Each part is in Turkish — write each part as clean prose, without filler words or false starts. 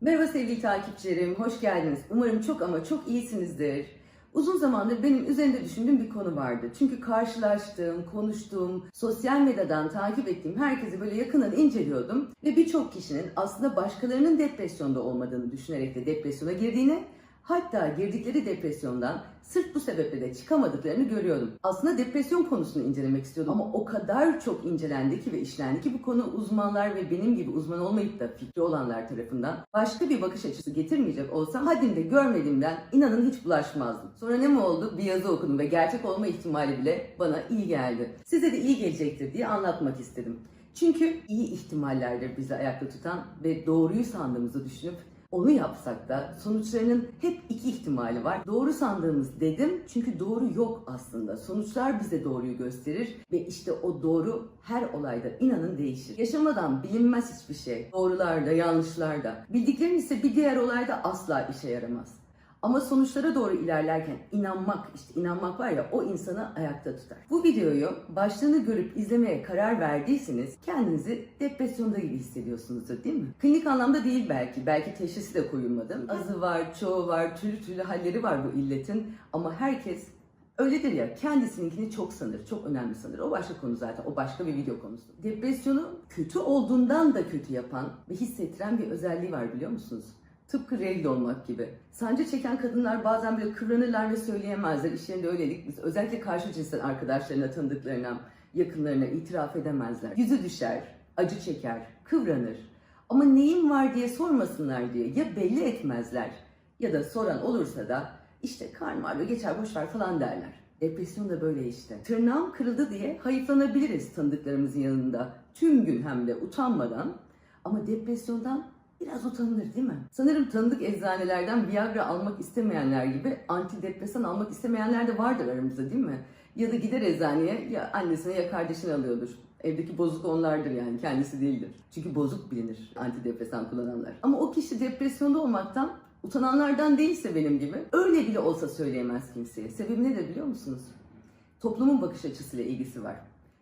Merhaba sevgili takipçilerim, hoş geldiniz. Umarım çok ama çok iyisinizdir. Uzun zamandır benim üzerinde düşündüğüm bir konu vardı. Çünkü karşılaştığım, konuştuğum, sosyal medyadan takip ettiğim herkesi böyle yakından inceliyordum. Ve birçok kişinin aslında başkalarının depresyonda olmadığını düşünerek de depresyona girdiğini, hatta girdikleri depresyondan sırf bu sebeple de çıkamadıklarını görüyordum. Aslında depresyon konusunu incelemek istiyordum ama o kadar çok incelendi ki ve işlendi ki bu konu uzmanlar ve benim gibi uzman olmayıp da fikri olanlar tarafından başka bir bakış açısı getirmeyecek olsam haddimde görmediğimden inanın hiç bulaşmazdım. Sonra ne mi oldu? Bir yazı okudum ve gerçek olma ihtimali bile bana iyi geldi. Size de iyi gelecektir diye anlatmak istedim. Çünkü iyi ihtimallerdir bizi ayakta tutan ve doğruyu sandığımızı düşünüp onu yapsak da sonuçlarının hep iki ihtimali var. Doğru sandığımız dedim çünkü doğru yok aslında. Sonuçlar bize doğruyu gösterir ve işte o doğru her olayda inanın değişir. Yaşamadan bilinmez hiçbir şey. Doğrularda, yanlışlarda. Bildiklerin ise bir diğer olayda asla işe yaramaz. Ama sonuçlara doğru ilerlerken inanmak var ya o insanı ayakta tutar. Bu videoyu başlığını görüp izlemeye karar verdiyseniz kendinizi depresyonda gibi hissediyorsunuzdur değil mi? Klinik anlamda değil belki. Belki teşhisi de koyulmadı. Azı var, çoğu var, türlü türlü halleri var bu illetin. Ama herkes öyledir ya, kendisininkini çok sanır, çok önemli sanır. O başka konu zaten, o başka bir video konusu. Depresyonu kötü olduğundan da kötü yapan ve hissettiren bir özelliği var biliyor musunuz? Tıpkı regl olmak gibi. Sancı çeken kadınlar bazen böyle kıvranırlar ve söyleyemezler. İş yerinde öylelik. Biz özellikle karşı cinsten arkadaşlarına, tanıdıklarına, yakınlarına itiraf edemezler. Yüzü düşer, acı çeker, kıvranır. Ama neyin var diye sormasınlar diye ya belli etmezler ya da soran olursa da işte karnım ağrıyor, geçer boşver falan derler. Depresyon da böyle işte. Tırnağım kırıldı diye hayıflanabiliriz tanıdıklarımızın yanında. Tüm gün hem de utanmadan. Ama depresyondan biraz utanılır değil mi? Sanırım tanıdık eczanelerden Viagra almak istemeyenler gibi antidepresan almak istemeyenler de vardır aramızda değil mi? Ya da gider eczaneye ya annesine ya kardeşine alıyordur. Evdeki bozuk onlardır yani kendisi değildir. Çünkü bozuk bilinir antidepresan kullananlar. Ama o kişi depresyonda olmaktan utananlardan değilse benim gibi öyle bile olsa söyleyemez kimseye. Sebebi nedir biliyor musunuz? Toplumun bakış açısıyla ilgisi var.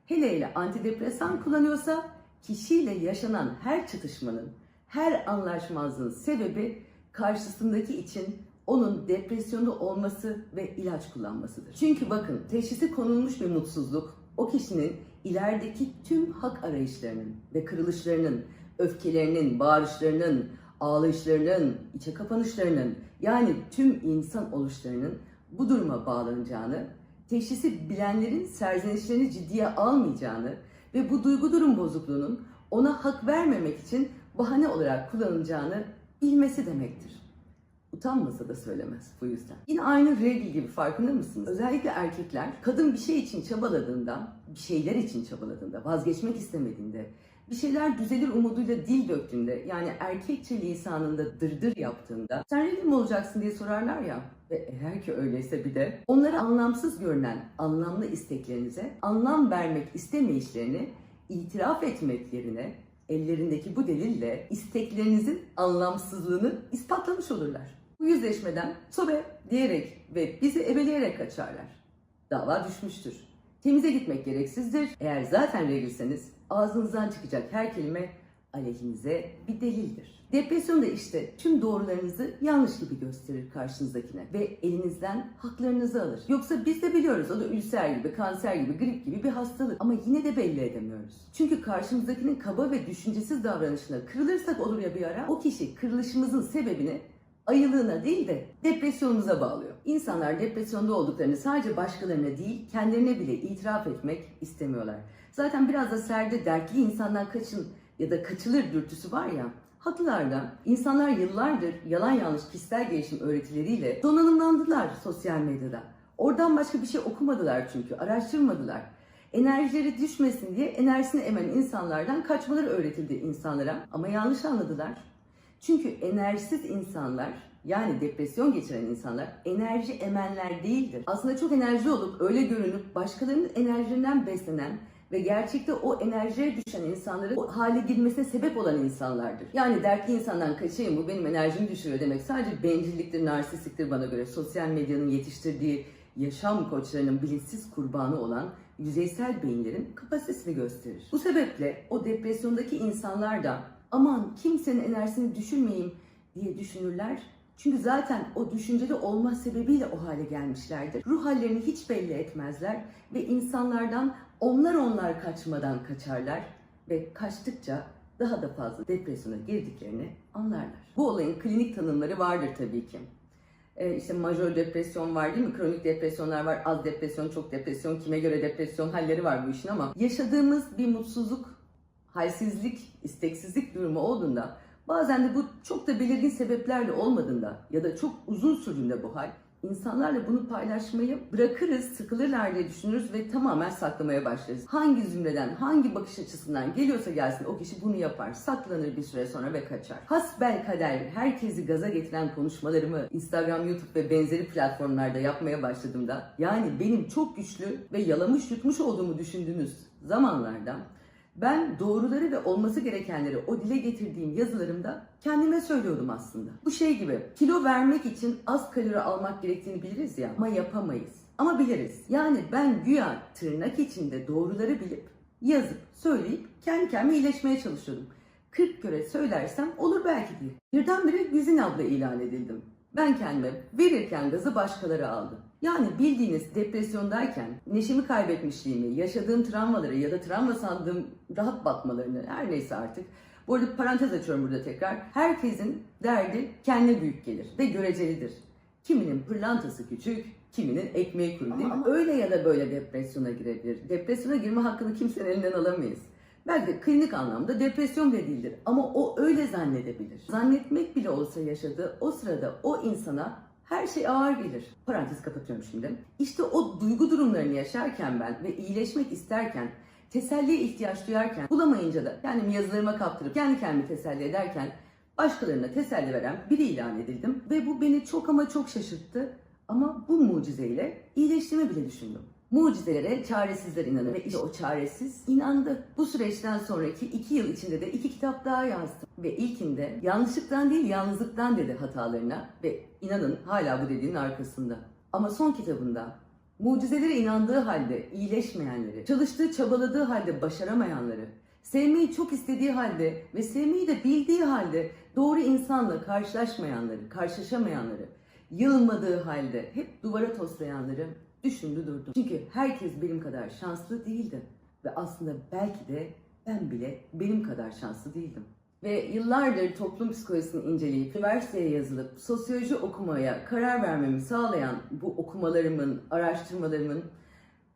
Hele antidepresan kullanıyorsa kişiyle yaşanan her çatışmanın, her anlaşmazlığın sebebi karşısındaki için onun depresyonda olması ve ilaç kullanmasıdır. Çünkü bakın teşhisi konulmuş bir mutsuzluk o kişinin ilerideki tüm hak arayışlarının ve kırılışlarının, öfkelerinin, bağırışlarının, ağlayışlarının, içe kapanışlarının yani tüm insan oluşlarının bu duruma bağlanacağını, teşhisi bilenlerin serzenişlerini ciddiye almayacağını ve bu duygu durum bozukluğunun ona hak vermemek için bahane olarak kullanılacağını bilmesi demektir. Utanmasa da söylemez bu yüzden. Yine aynı regl gibi farkında mısınız? Özellikle erkekler kadın bir şey için çabaladığında, bir şeyler için çabaladığında, vazgeçmek istemediğinde, bir şeyler düzelir umuduyla dil döktüğünde, yani erkekçe lisanında dırdır yaptığında sen regl mi olacaksın diye sorarlar ya ve eğer ki öyleyse bir de onlara anlamsız görünen anlamlı isteklerinize anlam vermek istemeyişlerini itiraf etmek yerine ellerindeki bu delille isteklerinizin anlamsızlığını ispatlamış olurlar. Bu yüzleşmeden sobe diyerek ve bizi ebeleyerek kaçarlar. Dava düşmüştür. Temize gitmek gereksizdir. Eğer zaten reglseniz ağzınızdan çıkacak her kelime aleyhinize bir delildir. Depresyon da işte tüm doğrularınızı yanlış gibi gösterir karşınızdakine ve elinizden haklarınızı alır. Yoksa biz de biliyoruz o da ülser gibi, kanser gibi, grip gibi bir hastalık ama yine de belli edemiyoruz. Çünkü karşımızdakinin kaba ve düşüncesiz davranışına kırılırsak olur ya bir ara o kişi kırılışımızın sebebini ayılığına değil de depresyonumuza bağlıyor. İnsanlar depresyonda olduklarını sadece başkalarına değil kendilerine bile itiraf etmek istemiyorlar. Zaten biraz da serde dertli insandan kaçın ya da kaçılır dürtüsü var ya, haklılar da insanlar yıllardır yalan yanlış kişisel gelişim öğretileriyle donanımlandılar sosyal medyada. Oradan başka bir şey okumadılar çünkü, araştırmadılar. Enerjileri düşmesin diye enerjisini emen insanlardan kaçmaları öğretildi insanlara ama yanlış anladılar. Çünkü enerjisiz insanlar yani depresyon geçiren insanlar enerji emenler değildir. Aslında çok enerjili olup öyle görünüp başkalarının enerjilerinden beslenen ve gerçekte o enerjiye düşen insanların o hale girmesine sebep olan insanlardır. Yani dertli insandan kaçayım bu benim enerjimi düşürüyor demek sadece bencilliktir, narsistliktir bana göre. Sosyal medyanın yetiştirdiği yaşam koçlarının bilinçsiz kurbanı olan yüzeysel beyinlerin kapasitesini gösterir. Bu sebeple o depresyondaki insanlar da aman kimsenin enerjisini düşürmeyeyim diye düşünürler. Çünkü zaten o düşünceli olma sebebiyle o hale gelmişlerdir. Ruh hallerini hiç belli etmezler ve insanlardan onlar kaçmadan kaçarlar ve kaçtıkça daha da fazla depresyona girdiklerini anlarlar. Bu olayın klinik tanımları vardır tabii ki. İşte majör depresyon var değil mi? Kronik depresyonlar var. Az depresyon, çok depresyon, kime göre depresyon halleri var bu işin ama yaşadığımız bir mutsuzluk, halsizlik, isteksizlik durumu olduğunda bazen de bu çok da belirgin sebeplerle olmadığında ya da çok uzun sürdüğünde bu hal insanlarla bunu paylaşmayı bırakırız, sıkılırlar diye düşünürüz ve tamamen saklamaya başlarız. Hangi zümreden, hangi bakış açısından geliyorsa gelsin o kişi bunu yapar, saklanır bir süre sonra ve kaçar. Hasbelkader herkesi gaza getiren konuşmalarımı Instagram, YouTube ve benzeri platformlarda yapmaya başladığımda, yani benim çok güçlü ve yalamış yutmuş olduğumu düşündüğünüz zamanlarda ben doğruları ve olması gerekenleri o dile getirdiğim yazılarımda kendime söylüyordum aslında. Bu şey gibi, kilo vermek için az kalori almak gerektiğini biliriz ya ama yapamayız. Ama biliriz. Yani ben güya tırnak içinde doğruları bilip, yazıp, söyleyip kendi kendime iyileşmeye çalışıyordum. 40 kere söylersem olur belki diye. Birdenbire Güzin abla ilan edildim. Ben kendime verirken gazı başkaları aldı. Yani bildiğiniz depresyondayken neşemi kaybetmişliğimi, yaşadığım travmaları ya da travma sandığım rahat batmalarını her neyse artık. Bu arada parantez açıyorum burada tekrar. Herkesin derdi kendine büyük gelir ve görecelidir. Kiminin pırlantası küçük, kiminin ekmeği kuru değil mi? Öyle ya da böyle depresyona girebilir. Depresyona girme hakkını kimsenin elinden alamayız. Belki de klinik anlamda depresyon bile değildir ama o öyle zannedebilir. Zannetmek bile olsa yaşadığı o sırada o insana her şey ağır gelir. Parantez kapatıyorum şimdi. İşte o duygu durumlarını yaşarken ben ve iyileşmek isterken, teselliye ihtiyaç duyarken, bulamayınca da kendimi yazılarıma kaptırıp kendi kendimi teselli ederken başkalarına teselli veren biri ilan edildim. Ve bu beni çok ama çok şaşırttı. Ama bu mucizeyle iyileştiğimi bile düşündüm. Mucizelere çaresizler inanır ve işte o çaresiz inandı. Bu süreçten sonraki 2 yıl içinde de 2 kitap daha yazdım. Ve ilkinde yanlışlıktan değil yalnızlıktan dedi hatalarına ve inanın hala bu dediğinin arkasında. Ama son kitabında mucizelere inandığı halde iyileşmeyenleri, çalıştığı çabaladığı halde başaramayanları, sevmeyi çok istediği halde ve sevmeyi de bildiği halde doğru insanla karşılaşamayanları, yılmadığı halde hep duvara toslayanları düşündü durdu. Çünkü herkes benim kadar şanslı değildi. Ve aslında belki de ben bile benim kadar şanslı değildim. Ve yıllardır toplum psikolojisini inceleyip, üniversiteye yazılıp, sosyoloji okumaya karar vermemi sağlayan bu okumalarımın, araştırmalarımın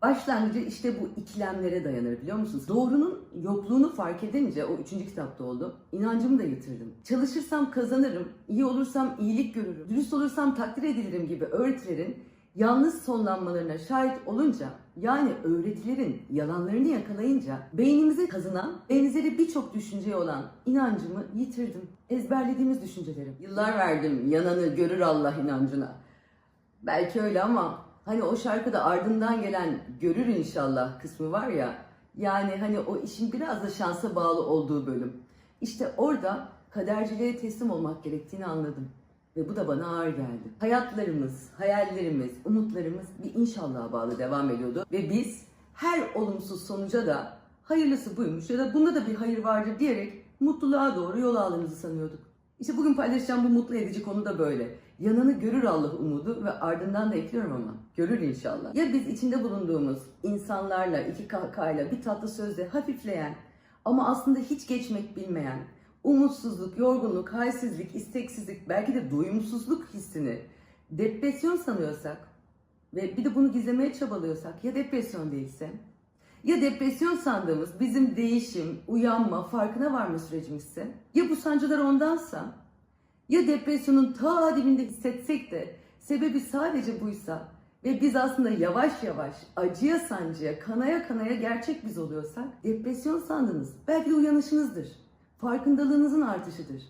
başlangıcı işte bu ikilemlere dayanır biliyor musunuz? Doğrunun yokluğunu fark edince o 3. kitapta oldu. İnancımı da yitirdim. Çalışırsam kazanırım, iyi olursam iyilik görürüm, dürüst olursam takdir edilirim gibi öğretilerin yalnız sonlanmalarına şahit olunca, yani öğretilerin yalanlarını yakalayınca beynimize kazınan benzeri birçok düşünceye olan inancımı yitirdim. Ezberlediğimiz düşüncelerim. Yıllar verdim yananı görür Allah inancına. Belki öyle ama hani o şarkıda ardından gelen görür inşallah kısmı var ya, yani hani o işin biraz da şansa bağlı olduğu bölüm. İşte orada kaderciliğe teslim olmak gerektiğini anladım. Ve bu da bana ağır geldi. Hayatlarımız, hayallerimiz, umutlarımız bir inşallah'a bağlı devam ediyordu. Ve biz her olumsuz sonuca da hayırlısı buymuş ya da bunda da bir hayır vardır diyerek mutluluğa doğru yol aldığımızı sanıyorduk. İşte bugün paylaşacağım bu mutlu edici konu da böyle. Yananı görür Allah umudu ve ardından da ekliyorum ama görür inşallah. Ya biz içinde bulunduğumuz insanlarla, 2 kahkahayla, bir tatlı sözle hafifleyen ama aslında hiç geçmek bilmeyen, umutsuzluk, yorgunluk, halsizlik, isteksizlik, belki de doyumsuzluk hissini depresyon sanıyorsak ve bir de bunu gizlemeye çabalıyorsak ya depresyon değilse, ya depresyon sandığımız bizim değişim, uyanma, farkına varma sürecimizse, ya bu sancılar ondansa, ya depresyonun ta dibinde hissetsek de sebebi sadece buysa ve biz aslında yavaş yavaş acıya sancıya, kanaya kanaya gerçek biz oluyorsak, depresyon sandığınız belki de uyanışınızdır. Farkındalığınızın artışıdır.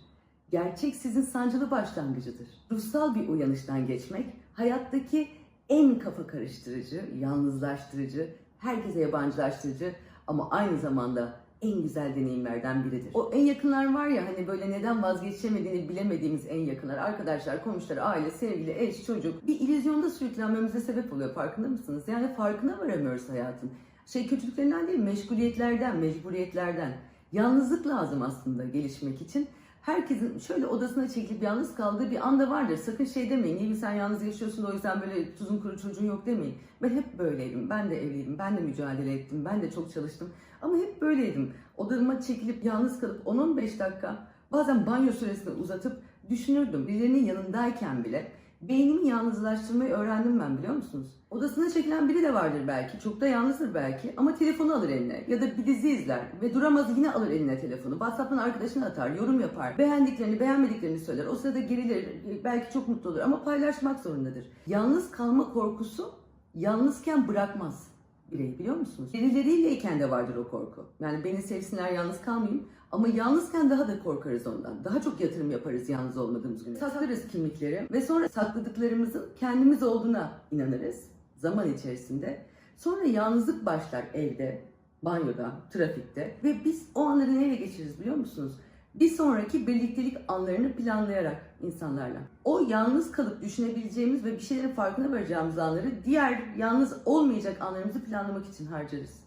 Gerçek sizin sancılı başlangıcıdır. Ruhsal bir uyanıştan geçmek, hayattaki en kafa karıştırıcı, yalnızlaştırıcı, herkese yabancılaştırıcı ama aynı zamanda en güzel deneyimlerden biridir. O en yakınlar var ya hani böyle neden vazgeçemediğini bilemediğimiz en yakınlar. Arkadaşlar, komşular, aile, sevgili, eş, çocuk. Bir illüzyonda sürüklenmemize sebep oluyor. Farkında mısınız? Yani farkına varamıyoruz hayatın. Kötülüklerinden değil, meşguliyetlerden, mecburiyetlerden. Yalnızlık lazım aslında gelişmek için. Herkesin şöyle odasına çekilip yalnız kaldığı bir anda vardır. Sakın şey demeyin, iyi mi sen yalnız yaşıyorsun da o yüzden böyle tuzun kuru çocuğun yok demeyin. Ben hep böyleydim, ben de evliydim, ben de mücadele ettim, ben de çok çalıştım. Ama hep böyleydim. Odama çekilip yalnız kalıp 10-15 dakika, bazen banyo süresini uzatıp düşünürdüm. Birilerinin yanındayken bile beynimi yalnızlaştırmayı öğrendim ben, biliyor musunuz? Odasına çekilen biri de vardır belki, çok da yalnızdır belki ama telefonu alır eline ya da bir dizi izler ve duramaz yine alır eline telefonu. WhatsApp'tan arkadaşına atar, yorum yapar, beğendiklerini, beğenmediklerini söyler. O sırada gerilir, belki çok mutlu olur ama paylaşmak zorundadır. Yalnız kalma korkusu yalnızken bırakmaz bireyi, biliyor musunuz? Birileriyleyken de vardır o korku. Yani beni sevsinler, yalnız kalmayayım. Ama yalnızken daha da korkarız ondan. Daha çok yatırım yaparız yalnız olmadığımız gün. Saklarız kimlikleri ve sonra sakladıklarımızın kendimiz olduğuna inanırız zaman içerisinde. Sonra yalnızlık başlar evde, banyoda, trafikte ve biz o anları neyle geçiririz biliyor musunuz? Bir sonraki birliktelik anlarını planlayarak insanlarla. O yalnız kalıp düşünebileceğimiz ve bir şeylerin farkına varacağımız anları diğer yalnız olmayacak anlarımızı planlamak için harcarız.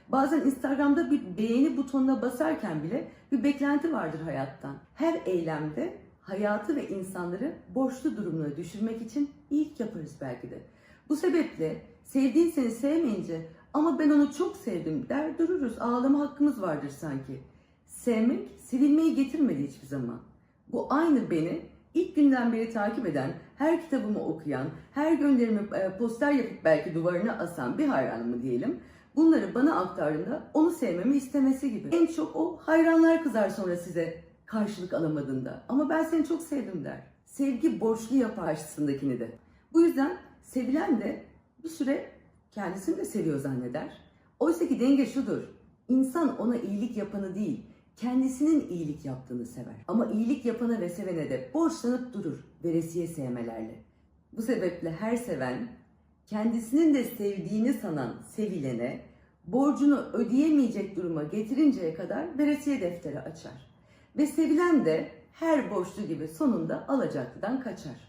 Bazen Instagram'da bir beğeni butonuna basarken bile bir beklenti vardır hayattan. Her eylemde hayatı ve insanları borçlu durumuna düşürmek için ilk yaparız belki de. Bu sebeple sevdiğin seni sevmeyince ama ben onu çok sevdim der dururuz. Ağlama hakkımız vardır sanki. Sevmek, sevilmeyi getirmedi hiçbir zaman. Bu aynı beni ilk günden beri takip eden, her kitabımı okuyan, her gönderimi poster yapıp belki duvarına asan bir hayranımı diyelim. Bunları bana aktardığında onu sevmemi istemesi gibi. En çok o hayranlar kızar sonra size karşılık alamadığında. Ama ben seni çok sevdim der. Sevgi borçlu yapar karşısındakini de. Bu yüzden sevilen de bir süre kendisini de seviyor zanneder. Oysa ki denge şudur. İnsan ona iyilik yapanı değil, kendisinin iyilik yaptığını sever. Ama iyilik yapana ve sevene de borçlanıp durur veresiye sevmelerle. Bu sebeple her seven, kendisinin de sevdiğini sanan sevilene borcunu ödeyemeyecek duruma getirinceye kadar veresiye defteri açar. Ve sevilen de her borçlu gibi sonunda alacaklıdan kaçar.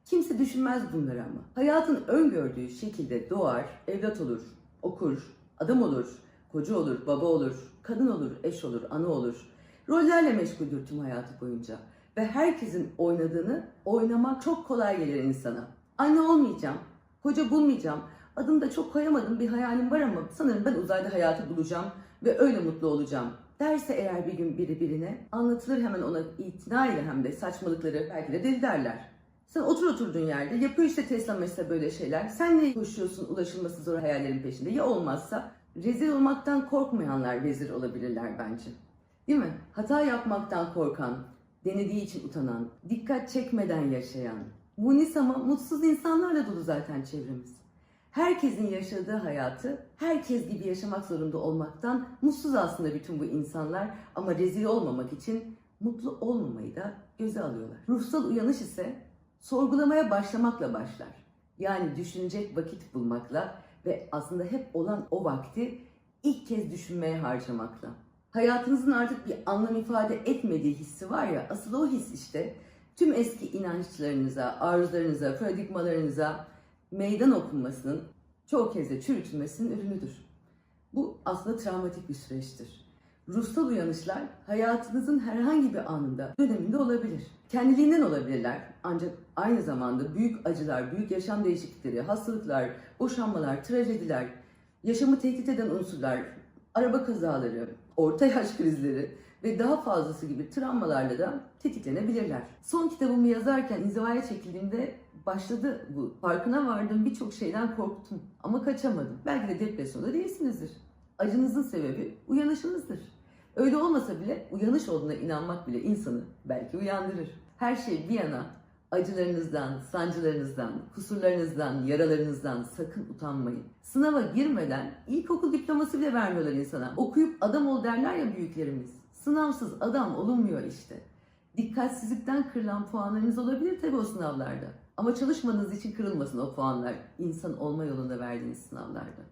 Kimse düşünmez bunları ama. Hayatın öngördüğü şekilde doğar, evlat olur, okur, adam olur, koca olur, baba olur, kadın olur, eş olur, ana olur. Rollerle meşguldür tüm hayatı boyunca. Ve herkesin oynadığını oynamak çok kolay gelir insana. Anne olmayacağım, koca bulmayacağım, adını da çok koyamadım, bir hayalim var ama sanırım ben uzayda hayatı bulacağım ve öyle mutlu olacağım derse eğer bir gün biri birine, anlatılır hemen ona itina ile hem de saçmalıkları, belki de deli derler. Sen oturduğun yerde yapıyor işte Tesla mesela böyle şeyler. Sen ne koşuyorsun ulaşılması zor hayallerin peşinde? Ya olmazsa rezil olmaktan korkmayanlar vezir olabilirler bence. Değil mi? Hata yapmaktan korkan, denediği için utanan, dikkat çekmeden yaşayan, munis ama mutsuz insanlarla dolu zaten çevremiz. Herkesin yaşadığı hayatı herkes gibi yaşamak zorunda olmaktan mutsuz aslında bütün bu insanlar ama rezil olmamak için mutlu olmamayı da göze alıyorlar. Ruhsal uyanış ise sorgulamaya başlamakla başlar. Yani düşünecek vakit bulmakla ve aslında hep olan o vakti ilk kez düşünmeye harcamakla. Hayatınızın artık bir anlam ifade etmediği hissi var ya, asıl o his işte tüm eski inançlarınıza, arzularınıza, paradigmalarınıza meydan okunmasının, çoğu kez de çürütülmesinin ürünüdür. Bu aslında travmatik bir süreçtir. Ruhsal uyanışlar hayatınızın herhangi bir anında, döneminde olabilir. Kendiliğinden olabilirler ancak aynı zamanda büyük acılar, büyük yaşam değişiklikleri, hastalıklar, boşanmalar, trajediler, yaşamı tehdit eden unsurlar, araba kazaları, orta yaş krizleri ve daha fazlası gibi travmalarla da tetiklenebilirler. Son kitabımı yazarken inzivaya çekildiğimde başladı bu. Farkına vardım, birçok şeyden korktum ama kaçamadım. Belki de depresyonda değilsinizdir. Acınızın sebebi uyanışınızdır. Öyle olmasa bile uyanış olduğuna inanmak bile insanı belki uyandırır. Her şey bir yana acılarınızdan, sancılarınızdan, kusurlarınızdan, yaralarınızdan sakın utanmayın. Sınava girmeden ilkokul diploması bile vermiyorlar insana. Okuyup adam ol derler ya büyüklerimiz. Sınavsız adam olunmuyor işte. Dikkatsizlikten kırılan puanlarınız olabilir tabii o sınavlarda. Ama çalışmanız için kırılmasın o puanlar. İnsan olma yolunda verdiğiniz sınavlarda.